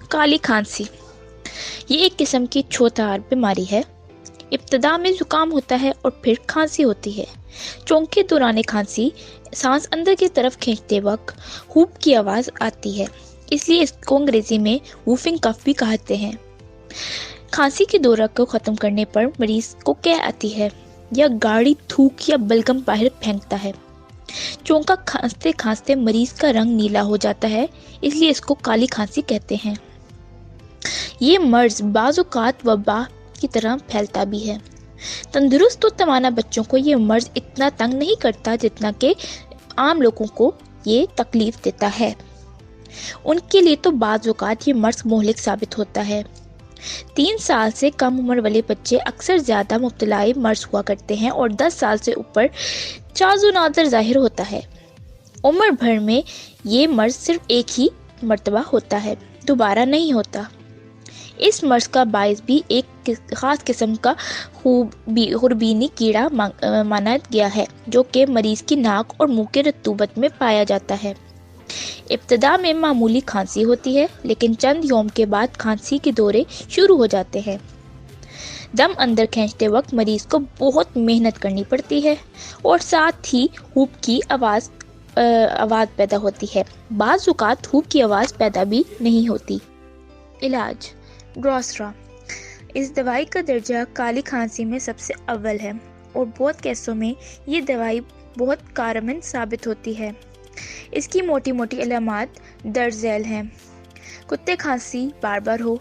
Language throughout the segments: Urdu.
کالی کھانسی یہ ایک قسم کی چھوتار بیماری ہے۔ ابتدا میں زکام ہوتا ہے اور پھر کھانسی ہوتی ہے۔ چونک کے دوران کھانسی سانس اندر کی طرف کھینچتے وقت ہونپ کی آواز آتی ہے، اس لیے اس کو انگریزی میں ووفنگ کف بھی کہتے ہیں۔ کھانسی کے دورہ کو ختم کرنے پر مریض کو کیا آتی ہے یا گاڑی تھوک یا بلغم باہر پھینکتا ہے۔ چونکا کھانستے کھانستے مریض کا رنگ نیلا ہو جاتا ہے، اس لیے اس کو کالی کھانسی کہتے ہیں۔ یہ مرض بعض اوقات وبا کی طرح پھیلتا بھی ہے۔ تندرست و توانا بچوں کو یہ مرض اتنا تنگ نہیں کرتا جتنا کہ عام لوگوں کو یہ تکلیف دیتا ہے۔ ان کے لیے تو بعض اوقات یہ مرض مہلک ثابت ہوتا ہے۔ 3 سال سے کم عمر والے بچے اکثر زیادہ مبتلا مرض ہوا کرتے ہیں اور 10 سال سے اوپر شاذ و نادر ظاہر ہوتا ہے۔ عمر بھر میں یہ مرض صرف ایک ہی مرتبہ ہوتا ہے، دوبارہ نہیں ہوتا۔ اس مرض کا باعث بھی ایک خاص قسم کا خوربینی کیڑا مانا گیا ہے، جو کہ مریض کی ناک اور منہ کے رطوبت میں پایا جاتا ہے۔ ابتدا میں معمولی کھانسی ہوتی ہے، لیکن چند یوم کے بعد کھانسی کے دورے شروع ہو جاتے ہیں۔ دم اندر کھینچتے وقت مریض کو بہت محنت کرنی پڑتی ہے اور ساتھ ہی ہونپ کی آواز پیدا ہوتی ہے۔ بعض اوقات ہونپ کی آواز پیدا بھی نہیں ہوتی۔ علاج ڈروسرا اس دوائی کا درجہ کالی کھانسی میں سب سے اول ہے اور بہت کیسوں میں یہ دوائی بہت کارآمد ثابت ہوتی ہے۔ اس کی موٹی موٹی علامات درج ذیل ہیں: کتے کھانسی بار بار ہو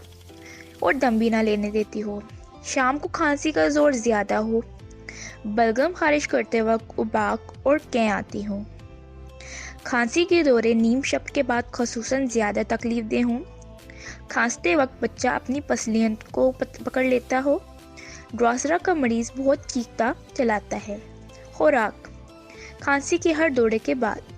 اور دم بھی نہ لینے دیتی ہو، شام کو کھانسی کا زور زیادہ ہو، بلغم خارج کرتے وقت اباک اور کیں آتی ہوں، کھانسی کے دورے نیم شب کے بعد خصوصاً زیادہ تکلیف دہ ہوں، کھانستے وقت بچہ اپنی پسلیوں کو پکڑ لیتا ہو، ڈروسرا کا مریض بہت چیختا چلاتا ہے۔ خوراک کھانسی کے ہر دورے کے بعد